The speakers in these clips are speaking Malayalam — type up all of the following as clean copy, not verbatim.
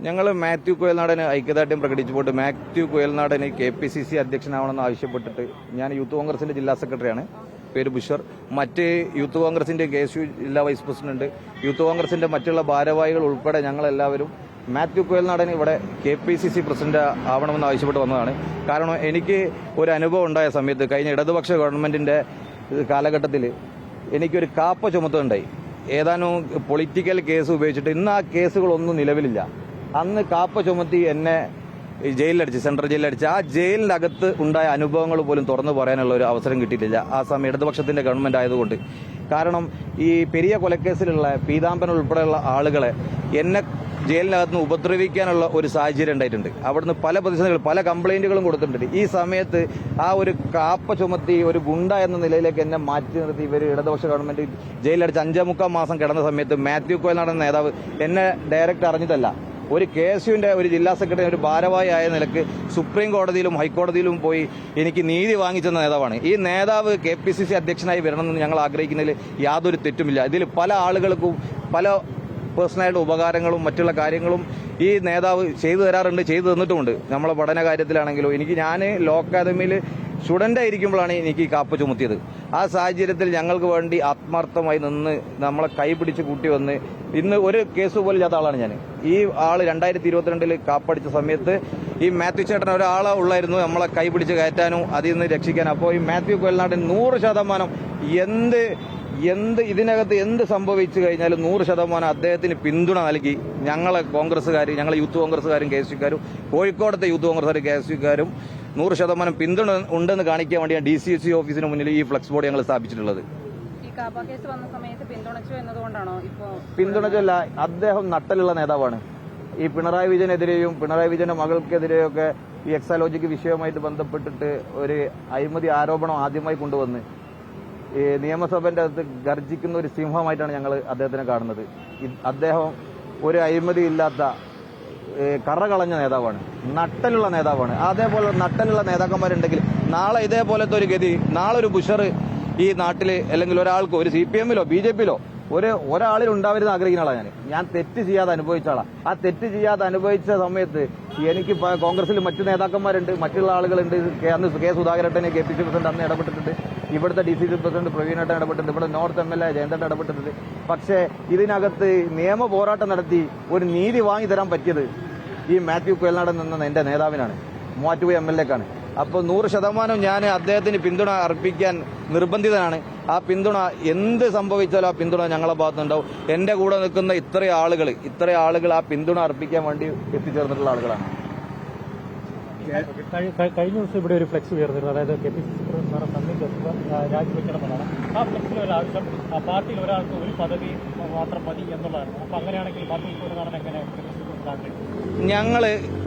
ഞങ്ങൾ മാത്യു കുഴൽനാടന് ഐക്യദാർഢ്യം പ്രകടിച്ചുകൊണ്ട് മാത്യു കുഴൽനാടന് KPCC അധ്യക്ഷനാവണമെന്ന് ആവശ്യപ്പെട്ടിട്ട് ഞാൻ യൂത്ത് കോൺഗ്രസിന്റെ ജില്ലാ സെക്രട്ടറിയാണ്, പേര് ബുഷർ. മറ്റ് യൂത്ത് കോൺഗ്രസിന്റെ KSU ജില്ലാ വൈസ് പ്രസിഡന്റ്, യൂത്ത് കോൺഗ്രസിന്റെ മറ്റുള്ള ഭാരവാഹികൾ ഉൾപ്പെടെ ഞങ്ങളെല്ലാവരും മാത്യു കുഴൽനാടന് ഇവിടെ KPCC പ്രസിഡന്റ് ആവണമെന്ന് ആവശ്യപ്പെട്ട് വന്നതാണ്. കാരണം എനിക്ക് ഒരു അനുഭവം ഉണ്ടായ സമയത്ത് കഴിഞ്ഞ ഇടതുപക്ഷ ഗവൺമെന്റിന്റെ കാലഘട്ടത്തിൽ എനിക്കൊരു കാപ്പ ചുമത്തുണ്ടായി. ഏതാനും പൊളിറ്റിക്കൽ കേസ് ഉപയോഗിച്ചിട്ട് ഇന്ന് ആ കേസുകളൊന്നും നിലവിലില്ല. അന്ന് കാപ്പ ചുമത്തി എന്നെ ജയിലിലടിച്ച്, സെൻട്രൽ ജയിലിലടിച്ച്, ആ ജയിലിന്റെ അകത്ത് ഉണ്ടായ അനുഭവങ്ങൾ പോലും തുറന്നു പറയാനുള്ള ഒരു അവസരം കിട്ടിയിട്ടില്ല ആ സമയം ഇടതുപക്ഷത്തിന്റെ ഗവൺമെന്റ് ആയതുകൊണ്ട്. കാരണം ഈ പെരിയ കൊലക്കേസിലുള്ള പീതാംബരൻ ഉൾപ്പെടെയുള്ള ആളുകളെ എന്നെ ജയിലിനകത്ത് നിന്ന് ഉപദ്രവിക്കാനുള്ള ഒരു സാഹചര്യം ഉണ്ടായിട്ടുണ്ട്. അവിടുന്ന് പല പ്രതിസന്ധികൾ, പല കംപ്ലൈന്റുകളും കൊടുത്തിട്ടുണ്ട്. ഈ സമയത്ത് ആ ഒരു കാപ്പ ചുമത്തി ഒരു ഗുണ്ട എന്ന നിലയിലേക്ക് എന്നെ മാറ്റി നിർത്തി ഇവർ ഇടതുപക്ഷ ഗവൺമെന്റ് ജയിലടിച്ച് 5.25 മാസം കിടന്ന സമയത്ത് മാത്യു കുഴൽനാടൻ നേതാവ് എന്നെ ഡയറക്റ്റ് അറിഞ്ഞിട്ടല്ല, ഒരു KSUവിന്റെ ഒരു ജില്ലാ സെക്രട്ടറി, ഒരു ഭാരവാഹി ആയ നിലക്ക് സുപ്രീം കോടതിയിലും ഹൈക്കോടതിയിലും പോയി എനിക്ക് നീതി വാങ്ങിച്ചെന്ന നേതാവാണ്. ഈ നേതാവ് KPCC അധ്യക്ഷനായി വരണമെന്ന് ഞങ്ങൾ ആഗ്രഹിക്കുന്നതിൽ യാതൊരു തെറ്റുമില്ല. ഇതിൽ പല ആളുകൾക്കും പല പേഴ്സണലായിട്ട് ഉപകാരങ്ങളും മറ്റുള്ള കാര്യങ്ങളും ഈ നേതാവ് ചെയ്തു തരാറുണ്ട്, ചെയ്തു തന്നിട്ടുമുണ്ട്. നമ്മളെ പഠന കാര്യത്തിലാണെങ്കിലും ഞാൻ ലോ അക്കാദമിയിൽ സ്റ്റുഡന്റ് ആയിരിക്കുമ്പോഴാണ് എനിക്ക് ഈ കാപ്പ ചുമത്തിയത്. ആ സാഹചര്യത്തിൽ ഞങ്ങൾക്ക് വേണ്ടി ആത്മാർത്ഥമായി നിന്ന് നമ്മളെ കൈപിടിച്ച് കൂട്ടി വന്ന് ഇന്ന് ഒരു കേസ് പോലും ഇല്ലാത്ത ആളാണ് ഞാൻ. ഈ ആള് 2022 കാപ്പടിച്ച സമയത്ത് ഈ മാത്യു ചേട്ടൻ ഒരാളെ ഉള്ളായിരുന്നു നമ്മളെ കൈപിടിച്ച് കയറ്റാനും അതിൽ നിന്ന് രക്ഷിക്കാനും. അപ്പോൾ ഈ മാത്യു കുഴൽനാടൻ 100% ഇതിനകത്ത് എന്ത് സംഭവിച്ചു കഴിഞ്ഞാലും 100% അദ്ദേഹത്തിന് പിന്തുണ നൽകി ഞങ്ങളെ കോൺഗ്രസ്സുകാർ, ഞങ്ങളെ യൂത്ത് കോൺഗ്രസ്സുകാരും KSUക്കാരും, കോഴിക്കോടത്തെ യൂത്ത് കോൺഗ്രസ്സുകാരും KSUക്കാരും 100% പിന്തുണ ഉണ്ടെന്ന് കാണിക്കാൻ വേണ്ടിയാണ് DCC ഓഫീസിന് മുന്നിൽ ഈ ഫ്ലെക്സ് ബോർഡ് ഞങ്ങൾ സ്ഥാപിച്ചിട്ടുള്ളത്. പിന്തുണച്ചല്ല, അദ്ദേഹം നട്ടലുള്ള നേതാവാണ്. ഈ പിണറായി വിജയനെതിരെയും പിണറായി വിജയന്റെ മകൾക്കെതിരെയൊക്കെ ഈ എക്സാലോജിക്ക് വിഷയവുമായിട്ട് ബന്ധപ്പെട്ടിട്ട് ഒരു അഴിമതി ആരോപണം ആദ്യമായി കൊണ്ടുവന്ന് ഈ നിയമസഭന്റെ അകത്ത് ഗർജിക്കുന്ന ഒരു സിംഹമായിട്ടാണ് ഞങ്ങൾ അദ്ദേഹത്തിനെ കാണുന്നത്. അദ്ദേഹം ഒരു അഴിമതി ഇല്ലാത്ത കറകളഞ്ഞ നേതാവാണ്, നട്ടലുള്ള നേതാവാണ്. അതേപോലെ നട്ടലുള്ള നേതാക്കന്മാരുണ്ടെങ്കിൽ നാളെ ഇതേപോലത്തെ ഒരു ഗതി, നാളെ ഒരു ബുഷർ ഈ നാട്ടില് അല്ലെങ്കിൽ ഒരാൾക്ക് ഒരു CPMലോ BJPയിലോ ഒരാളിൽ ഉണ്ടാവരുന്ന് ആഗ്രഹിക്കുന്ന ആളാണ് ഞാൻ തെറ്റ് ചെയ്യാതെ അനുഭവിച്ച ആളാണ്. ആ തെറ്റ് ചെയ്യാതെ അനുഭവിച്ച സമയത്ത് എനിക്ക് കോൺഗ്രസിൽ മറ്റു നേതാക്കന്മാരുണ്ട്, മറ്റുള്ള ആളുകളുണ്ട്. അന്ന് K. സുധാകരേട്ടനെ KPCC പ്രസിഡന്റ് അന്ന് ഇടപെട്ടിട്ടുണ്ട്, ഇവിടുത്തെ DCC പ്രസിഡന്റ് പ്രവീണേട്ടൻ ഇടപെട്ടിട്ടുണ്ട്, ഇവിടെ നോർത്ത് MLA ജയന്തേട്ടൻ ഇടപെട്ടിട്ടുണ്ട്. പക്ഷേ ഇതിനകത്ത് നിയമ പോരാട്ടം നടത്തി ഒരു നീതി വാങ്ങി തരാൻ പറ്റിയത് ഈ മാത്യു കുഴൽനാടൻ എന്ന എന്റെ നേതാവിനാണ്, മൂവാറ്റുപുഴ MLAക്കാണ്. അപ്പോൾ 100% ഞാൻ അദ്ദേഹത്തിന് പിന്തുണ അർപ്പിക്കാൻ നിർബന്ധിതനാണ്. ആ പിന്തുണ എന്ത് സംഭവിച്ചാലും ആ പിന്തുണ ഞങ്ങളെ ഭാഗത്തുണ്ടാവും. എന്റെ കൂടെ നിൽക്കുന്ന ഇത്ര ആളുകൾ ആ പിന്തുണ അർപ്പിക്കാൻ വേണ്ടി എത്തിച്ചേർന്നിട്ടുള്ള ആളുകളാണ്. കഴിഞ്ഞ ദിവസം ഇവിടെ ഒരു ഫ്ലെക്സ് ഉയർന്നിരുന്നു, അതായത് KPCC രാജിവെക്കണമെന്നാണ്. ആ ഫ്ലെക്സിൽ ഒരു ആവശ്യം പാർട്ടിയിൽ ഒരാൾക്ക് ഒരു പദവി മാത്രം മതി എന്നുള്ളതാണ്. അപ്പൊ അങ്ങനെയാണെങ്കിൽ മാത്യു കുഴൽനാടൻ എങ്ങനെ ഞങ്ങൾ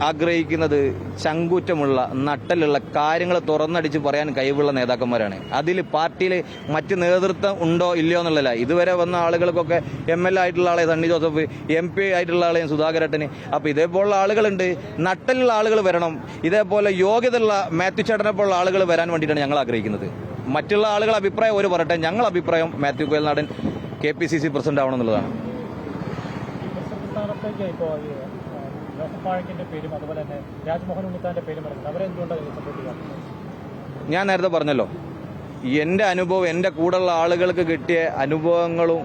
ആഗ്രഹിക്കുന്നത് ചങ്കൂറ്റമുള്ള നട്ടലുള്ള കാര്യങ്ങൾ തുറന്നടിച്ച് പറയാൻ കഴിവുള്ള നേതാക്കന്മാരാണ്. അതിൽ പാർട്ടിയിൽ മറ്റ് നേതൃത്വം ഉണ്ടോ ഇല്ലയോ എന്നുള്ളതല്ല. ഇതുവരെ വന്ന ആളുകൾക്കൊക്കെ MLA ആയിട്ടുള്ള ആളെ സണ്ണി ജോസഫ്, MP ആയിട്ടുള്ള ആളെയും സുധാകരേട്ടന്. അപ്പോൾ ഇതേപോലുള്ള ആളുകളുണ്ട്, നട്ടലുള്ള ആളുകൾ വരണം. ഇതേപോലെ യോഗ്യതയുള്ള മാത്യു ചേട്ടനെ പോലുള്ള ആളുകൾ വരാൻ വേണ്ടിയിട്ടാണ് ഞങ്ങൾ ആഗ്രഹിക്കുന്നത്. മറ്റുള്ള ആളുകളുടെ അഭിപ്രായം ഒരു പറയട്ടെ, ഞങ്ങളുടെ അഭിപ്രായം മാത്യു കുഴൽനാടൻ KPCC പ്രസിഡന്റ് ആവണമെന്നുള്ളതാണ്. പേരും അതുപോലെ തന്നെ രാജ്മോഹൻ ഉണ്ണിത്താന്റെ പേരും പറയുന്നത് അവരെന്തുകൊണ്ടാണ് സപ്പോർട്ട് ചെയ്യുക? ഞാൻ നേരത്തെ പറഞ്ഞല്ലോ, എന്റെ അനുഭവം, എന്റെ കൂടെയുള്ള ആളുകൾക്ക് കിട്ടിയ അനുഭവങ്ങളും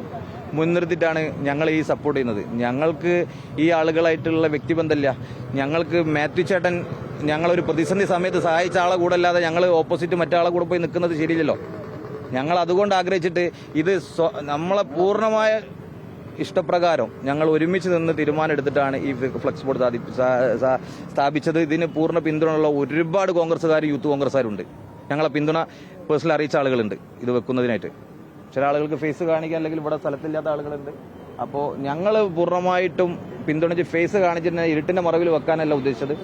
മുൻനിർത്തിയിട്ടാണ് ഞങ്ങൾ ഈ സപ്പോർട്ട് ചെയ്യുന്നത്. ഞങ്ങൾക്ക് ഈ ആളുകളായിട്ടുള്ള വ്യക്തിബന്ധമില്ല. ഞങ്ങൾക്ക് മാത്യു ചേട്ടൻ ഞങ്ങളൊരു പ്രതിസന്ധി സമയത്ത് സഹായിച്ച ആളെ കൂടെ അല്ലാതെ ഞങ്ങൾ ഓപ്പോസിറ്റ് മറ്റാളെ കൂടെ പോയി നിൽക്കുന്നത് ശരിയില്ലല്ലോ. ഞങ്ങൾ അതുകൊണ്ട് ആഗ്രഹിച്ചിട്ട് ഇത് നമ്മളെ പൂർണ്ണമായ ഇഷ്ടപ്രകാരം ഞങ്ങൾ ഒരുമിച്ച് നിന്ന് തീരുമാനം എടുത്തിട്ടാണ് ഈ ഫ്ലെക്സ് ബോർഡ് സ്ഥാപിച്ചത്. ഇതിന് പൂർണ്ണ പിന്തുണയുള്ള ഒരുപാട് കോൺഗ്രസ്സുകാർ, യൂത്ത് കോൺഗ്രസ്സുകാരുണ്ട്. ഞങ്ങളെ പിന്തുണ പേഴ്സണൽ അറിയിച്ച ആളുകളുണ്ട് ഇത് വെക്കുന്നതിനായിട്ട്. ചില ആളുകൾക്ക് ഫേസ് കാണിക്കാൻ അല്ലെങ്കിൽ ഇവിടെ സ്ഥലത്തില്ലാത്ത ആളുകളുണ്ട്. അപ്പോൾ ഞങ്ങൾ പൂർണ്ണമായിട്ടും പിന്തുണച്ച് ഫേസ് കാണിച്ചിട്ട് ഇരുട്ടിന്റെ മറവിൽ വെക്കാനല്ല ഉദ്ദേശിച്ചത്.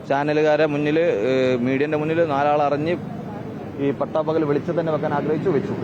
ചാനലുകാരെ മുന്നിൽ, മീഡിയന്റെ മുന്നിൽ 4 ആൾ അറിഞ്ഞ് ഈ പട്ടാപ്പകൽ വെളിച്ചം തന്നെ വെക്കാൻ ആഗ്രഹിച്ചു വെച്ചു.